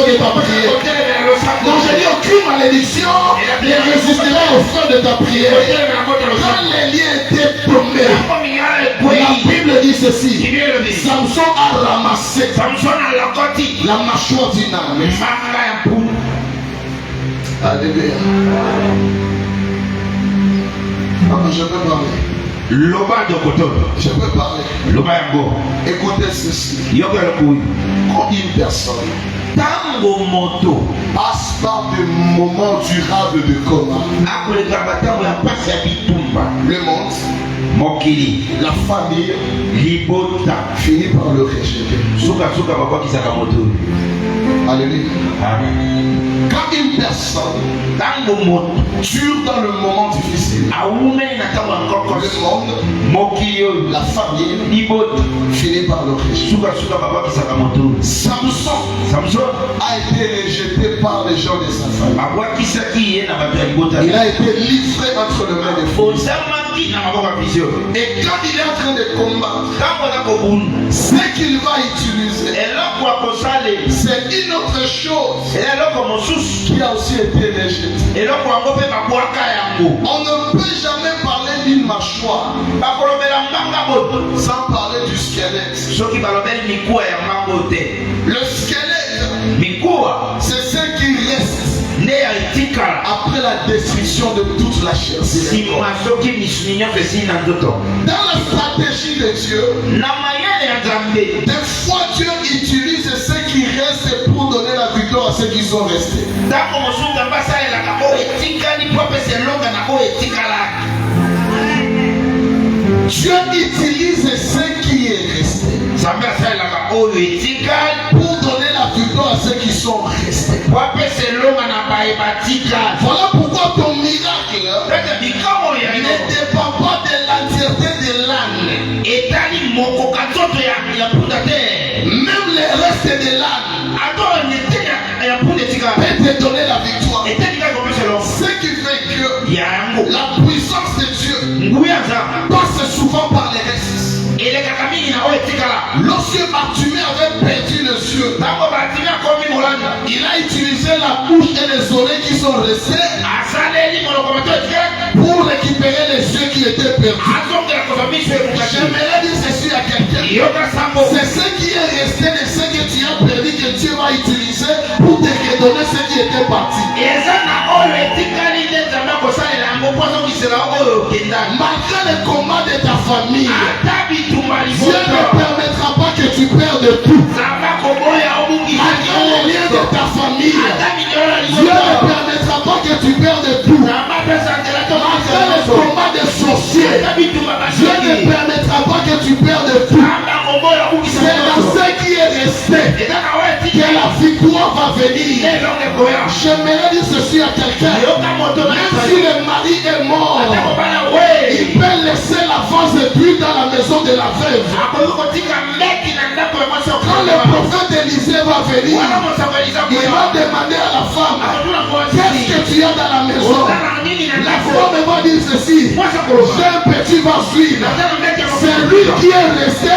feu de ta prière. Donc je dis aucune malédiction ne résistera au feu de ta prière. Quand les liens étaient tombés, la Bible dit ceci. Samson a ramassé la mâchoire d'une âme. Alléluia. Je peux parler. Je peux parler. Écoutez ceci. Quand une personne passe par des moments durables de coma, le monde, la famille finit par le rejeter. Alléluia. Quand une personne dure dans le moment difficile, le monde, la famille finit par le rejeter. Samson a été rejeté par les gens de sa famille. Il a été livré entre les mains des fous. Et quand il est en train de combattre, ce qu'il va utiliser, c'est une autre chose qui a aussi été rejetée. On ne peut jamais parler d'une mâchoire sans parler du squelette. Le squelette, c'est ce qui reste après la destruction de toute la chair. Dans la stratégie de Dieu, des fois Dieu utilise ce qui reste pour donner la victoire à ceux qui sont restés. Dieu utilise ce qui est resté pour donner la victoire à ceux qui sont restés. Voilà pourquoi ton miracle ne dépend pas de l'entièreté de l'âne. Même les restes de l'âne peut te donner la victoire. Ce qui fait que la puissance de Dieu passe souvent par les restes. Lorsque Bartimée avait perdu les yeux, il a utilisé la bouche et les oreilles qui sont restés pour récupérer les yeux qui étaient perdus. J'aimerais dire ceci à quelqu'un. C'est ce qui est resté de ce que tu as perdu que Dieu va utiliser pour te redonner ce qui était parti. Malgré le combat de ta famille, Dieu ne permettra pas que tu perdes tout. Malgré les liens de ta famille, Dieu ne permettra pas que tu perdes tout. Malgré le combat des sorciers, Dieu ne permettra pas que tu perdes tout. C'est dans ce qui est resté que la victoire va venir. J'aimerais dire ceci à quelqu'un. Même si le mari est mort, il peut laisser la vase d'huile dans la maison de la veuve. Quand le prophète Élisée va venir, il va demander à la femme, qu'est-ce que tu as dans la maison? La femme va dire ceci, j'ai un petit vase d'huile. C'est lui qui est resté,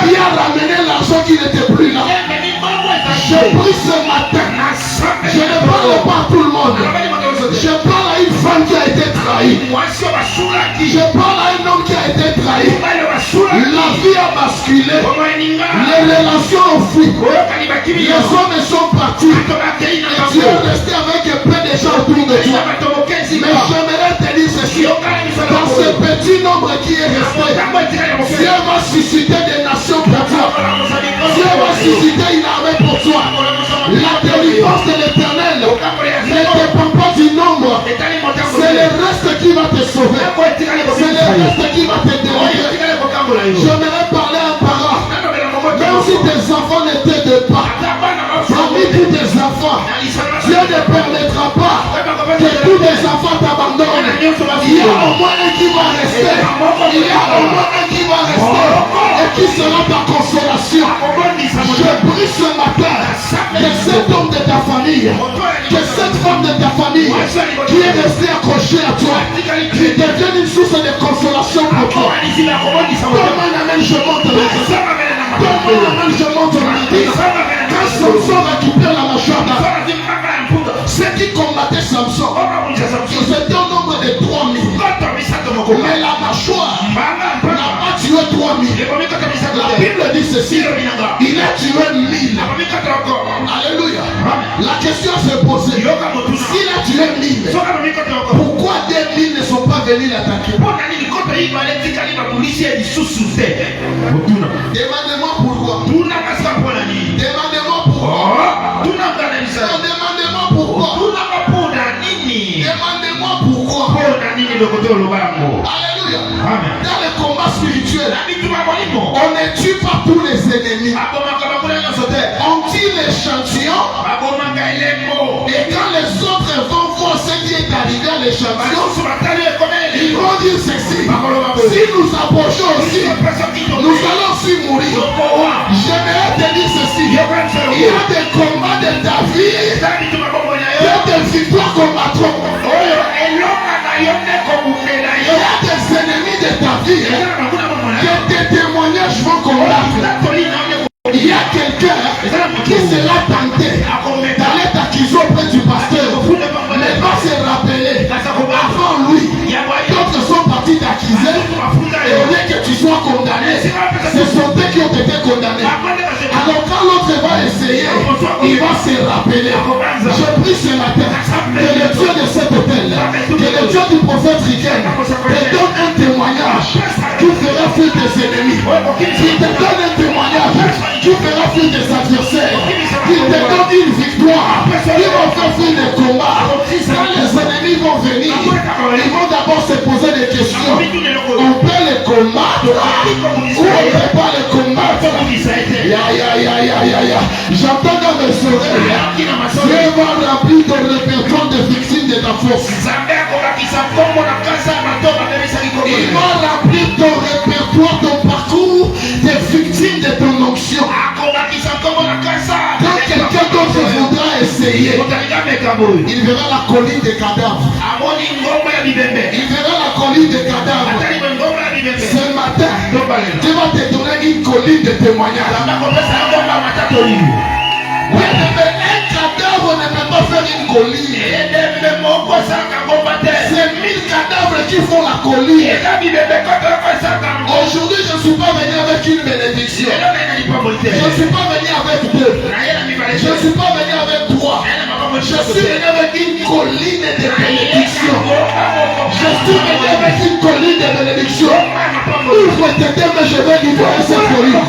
qui a ramené l'argent qui n'était plus là. Je prie ce matin, je ne parle pas à tout le monde. Je parle à une femme qui a été trahie. Je parle à un homme qui a été trahi. La vie a basculé. Les relations ont fui. Les hommes sont partis. Tu es resté avec peu de gens autour de toi. Mais j'aimerais te dire ceci. Dans ce petit nombre qui est resté, Dieu va susciter des nations pour toi. Dieu va susciter une armée pour toi. La délivrance de l'Éternel ne dépend pas du nombre. C'est le reste qui va te sauver. C'est le reste qui va te délivrer. J'aimerais parler à un parent. Même si tes enfants n'étaient de pas, parmi tous tes enfants, Dieu ne permettra pas que tous tes enfants t'abandonnent. Il y a au moins un qui va rester. Il y a au moins un qui va rester. Et qui sera ta consolation. Je prie ce matin que cet homme de ta famille, que cette femme de ta famille qui est restée accrochée à toi, qui devienne une source de consolation pour toi. Donne-moi un amen, je monte. Donne-moi un amen, je monte. Quand Samson récupère la mâchoire d'Aaron. Ceux qui combattaient Samson, ils étaient au nombre de 3000. Mais la mâchoire n'a pas tué 3000. La Bible dit ceci, il a tué 1000. Alléluia. La question se posée, s'il a tué 1000, pourquoi des 1000 ne sont pas venus l'attaquer? Demandez-moi pourquoi. Demandez-moi pourquoi. Demandez-moi pourquoi. Demandez-moi pourquoi. Alléluia. Dans le combat spirituel, on ne tue pas tous les ennemis. On tue l'échantillon. Et quand les autres vont voir ce qui est arrivé à l'échantillon, ils vont dire ceci. Si nous approchons aussi, nous allons aussi mourir. J'aimerais te dire ceci. Il y a des combats de ta vie. Il y a des victoires qu'on battront. Il y a des ennemis de ta vie que tes témoignages vont combattre. Il y a quelqu'un qui sera tenté d'aller t'accuser auprès du pasteur, mais pas se rappeler avant lui. D'autres sont partis t'accuser et au lieu que tu sois condamné, ce sont eux qui ont été condamnés. Alors quand l'autre va essayer, il va se rappeler. Je prie ce matin que le Dieu de cet hôtel, que le Dieu du prophète Riken te donne un témoignage qui fera fuir tes ennemis, qui te donne un témoignage qui fera fuir tes adversaires, qui te donne une victoire, qui va faire fuir les combats. Quand les ennemis vont venir, ils vont d'abord se poser des questions. On peut les combattre ou on ne peut pas les combattre. J'entends dans mes oreilles, Dieu va remplir ton répertoire de victimes de ta force. Il va remplir ton répertoire, ton parcours des victimes de ton onction. Quand quelqu'un d'autre voudra essayer, il verra la colline des cadavres. Il verra la colline des cadavres. Ce matin, Dieu va te donner une colline de témoignages. Un cadavre ne peut pas faire une colline. C'est 1000 cadavres qui font la colline. Aujourd'hui, je ne suis pas venu avec une bénédiction. Je ne suis pas venu avec deux. Je ne suis pas venu avec trois. Je suis venu avec une colline de bénédiction. Je suis venu avec une colline de bénédiction. Ouvre tes deux, mais je vais libérer cette colline.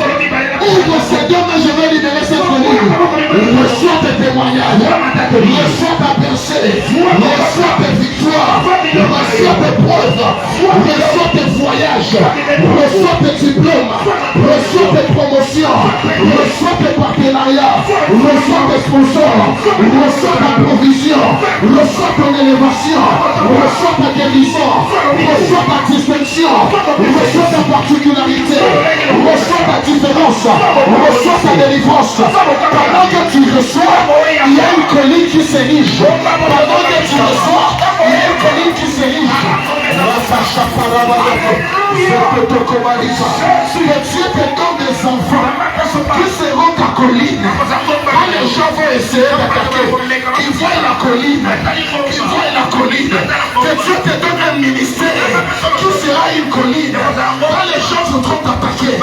Ouvre ces deux, mais je vais libérer cette colline. Reçois tes témoignages. Reçois ta pensée. Reçois tes victoires. Reçois tes preuves. Reçois tes voyages. Reçois tes diplômes. Reçois tes promotions. Reçois tes partenariats. Reçois tes sponsors. Reçois ta provision. Reçois ton élévation. Reçois ta guérison. Reçois ta distinction. Reçois ta particularité. Reçois ta différence. Reçois ta délivrance. Pendant que tu reçois, il y a une colline qui s'érige. Pendant que tu reçois, il y a une colline qui s'érige. Que Dieu te donne des enfants qui seront ta colline. Quand les gens vont essayer d'attaquer, ils voient la colline. Ils voient la colline. Que Dieu te donne un ministère qui sera une colline. Quand les gens voudront t'attaquer,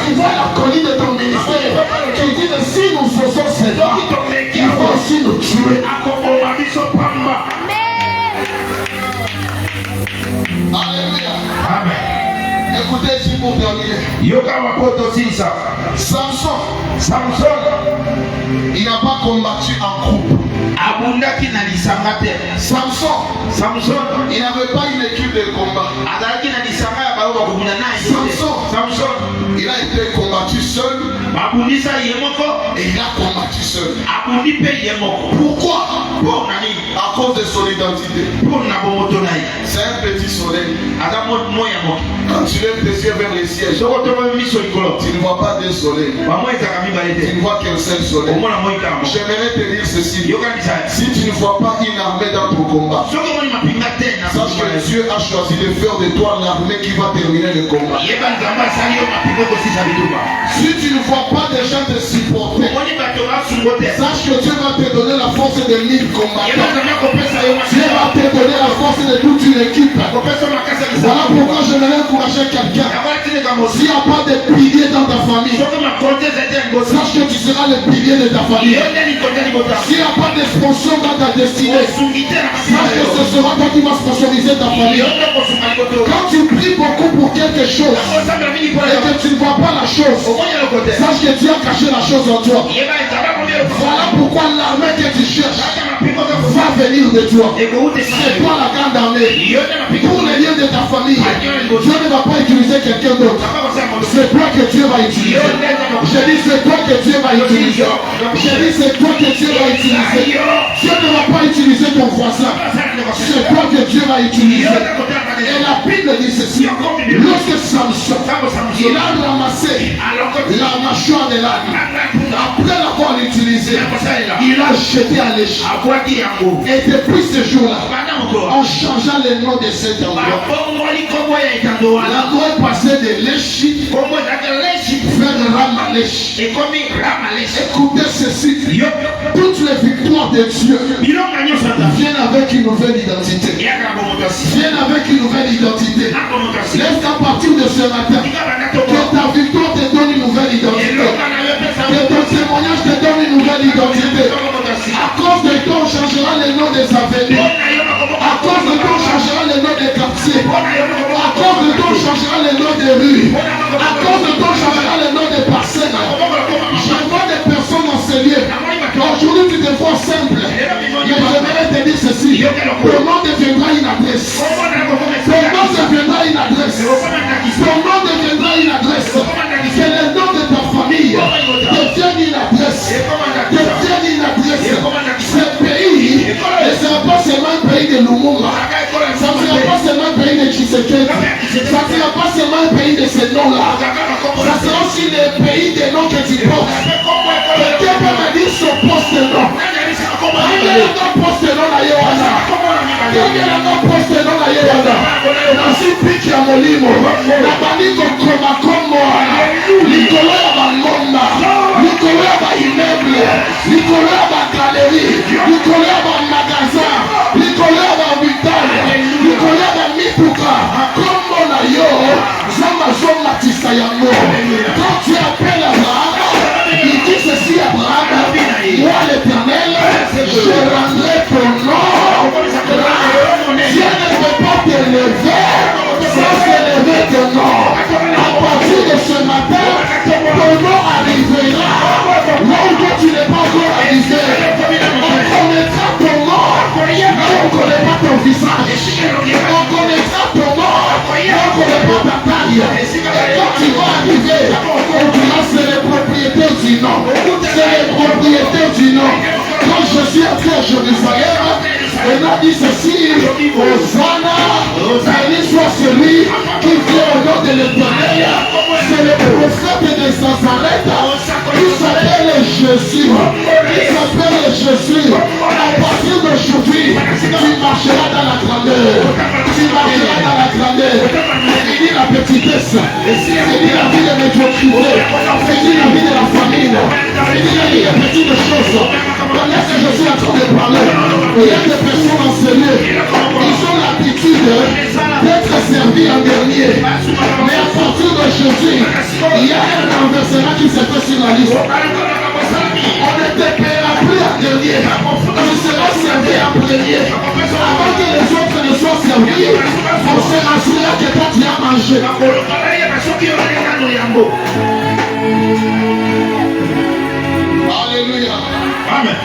ils voient la colline de ton ministère. Qui dit que si nous faisons cela, ils vont aussi nous tuer. Alléluia. Amen. Écoutez ici pour terminer. Samson, il n'a pas combattu en groupe. Samson, il n'avait pas une équipe de combat. Samson, il a été combattu seul. Et il a combattu seul. Pourquoi? À cause de son identité. C'est un petit soleil. Quand tu lèves tes yeux vers les ciels, tu ne vois pas d'un soleil. Tu ne vois qu'un seul soleil. J'aimerais te dire ceci. Si tu ne vois pas une armée dans ton combat, sache que Dieu a choisi de faire de toi l'armée qui va terminer le combat. Si tu ne vois pas des gens te supporter, sache que Dieu va te donner la force de 1000 combattants. Dieu va te donner la force de toute une équipe. Voilà pourquoi j'aimerais encourager quelqu'un. S'il n'y a pas de piliers dans ta famille, sache que tu seras le pilier de ta famille. S'il n'y a pas de sponsor dans ta destinée, sache que ce sera toi qui vas sponsoriser ta famille. Quand tu pries beaucoup pour quelque chose et que tu ne vois pas la chose, sache que Dieu a caché la chose en toi. Voilà pourquoi l'armée que tu cherches va venir de toi. C'est toi la grande armée. Pour les liens de ta famille, Dieu ne va pas utiliser quelqu'un d'autre. C'est toi que Dieu va utiliser. Je dis c'est toi que Dieu va utiliser. Je dis c'est toi que Dieu va utiliser. Dieu ne va pas utiliser ton voisin. C'est toi que Dieu va utiliser. Et la Bible dit ceci. Lorsque Samson, il a ramassé la mâchoire de l'âne, après l'avoir utilisé, il a jeté à l'échelle. Et depuis ce jour-là, en changeant le nom de cet endroit, l'endroit est passé de l'échelle vers Ramalech. Écoutez ceci. Toutes les victoires de Dieu viennent avec une nouvelle identité. Viennent avec une nouvelle identité. Laisse qu'à partir de ce matin, que ta victoire te donne une nouvelle identité. Que ton témoignage te donne une nouvelle identité. À cause de toi, on changera le nom des avenues. À cause de toi, on changera le nom des quartiers. À cause de toi, on changera le nom des rues. À cause de toi, on changera le nom des parcelles. Je vois des personnes dans ces lieux. Aujourd'hui, tu te vois simple. Mais j'aimerais te dire ceci. Ton nom deviendra une adresse. Ton nom deviendra une adresse. Ton nom deviendra une adresse. Que le nom de ta famille devienne une adresse. Devienne une adresse. Ce pays ne sera pas seulement un pays de Lumumba. Ça ne sera pas seulement un pays de Tshisekedi. Ça ne sera pas seulement un pays de ces noms-là. Ça sera aussi le pays des noms que tu portes. Quelqu'un peut me dire son poste de nom. Quelqu'un a un poste de nom à Yohana. Quelqu'un a un poste de nom à Yohana. Nasi piki ya molimo. Na bandiko koma komo. Likolo ya bangomba. Likolo ya ba immeuble. Likolo ya ba galerie. Likolo ya ba magasin. Likolo ya ba hôpital. Likolo ya ba mituka. Komo na yo. Zama zoma tisa yango. Quand tu appelles Abraham, il dit ceci à Abraham. Moi l'Éternel, je rendrai ton nom. Dieu ne peut pas t'élever sans élever ton nom. À partir de ce matin, ton nom arrivera là où toi tu n'es pas encore arrivé. On connaîtra ton nom, mais on ne connaît pas ton visage. On connaîtra ton nom, mais on ne connaît pas ta taille. Et quand tu vas arriver, on dira c'est les propriétaires du nom. C'est les propriétaires du nom. Quand je suis entré à Jérusalem, on a dit ceci, Hosanna, béni soit celui qui vient au nom de l'Éternel. C'est le prophète de Nazareth qui s'appelle Jésus. Qui s'appelle Jésus. À partir d'aujourd'hui, tu marcheras dans la grandeur. Tu marcheras dans la grandeur. Fini la petitesse. Fini la vie de médiocrité. Fini la vie de la famine. Fini la vie de petites choses. Pendant que je suis en train de parler, il y a des personnes en ce lieu. Ils ont l'habitude d'être servis en dernier. Mais à partir d'aujourd'hui, il y a un renversement qui se fait sur la liste. On ne te paiera plus en dernier. Tu seras servi en premier. Avant que les autres ne soient servis, on se rassurera que toi tu as mangé. Alléluia. Amen.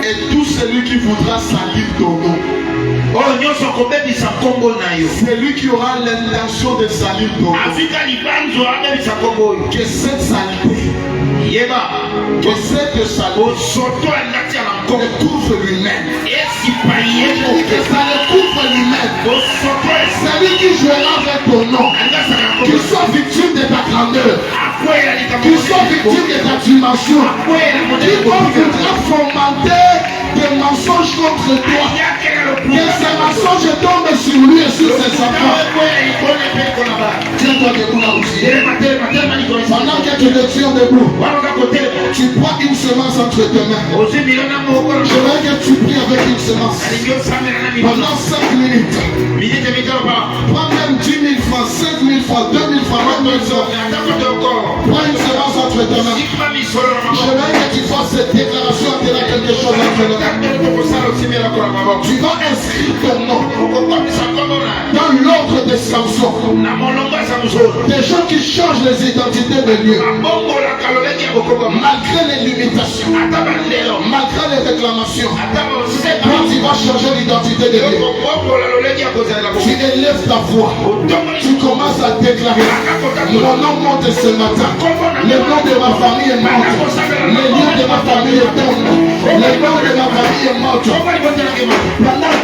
Et tout celui qui voudra salir ton nom, c'est lui qui aura l'intention de salir ton nom. Que cette saleté, que cette saleté te couvre lui-même. dit que ça le couvre lui-même. Celui qui jouera avec ton nom, qui soit victime de ta grandeur, qui soit victime de ta dimension, qui voudra fomenter des mensonges contre toi, que ces mensonges tombent sur lui et sur ses enfants. Tiens-toi debout là aussi. Pendant que tu te tiens debout, tu prends une semence entre tes mains. Je veux que tu pries avec une semence pendant 5 minutes. Prends même 10 000 francs, 5 000 francs, 2 000 francs, 20 000 francs. Prends une semence entre tes mains. Je veux que tu fasses cette déclaration à quelque chose entre les mains. Tu vas inscrire ton nom dans l'ordre des Samson. Des gens qui changent les identités de Dieu malgré les limitations, malgré les réclamations. Quand tu vas changer l'identité de Dieu, tu élèves ta voix, tu commences à déclarer: mon nom monte ce matin, le nom de ma famille est mort, le nom de ma famille est tombé, le nom de ma famille est mort. Pendant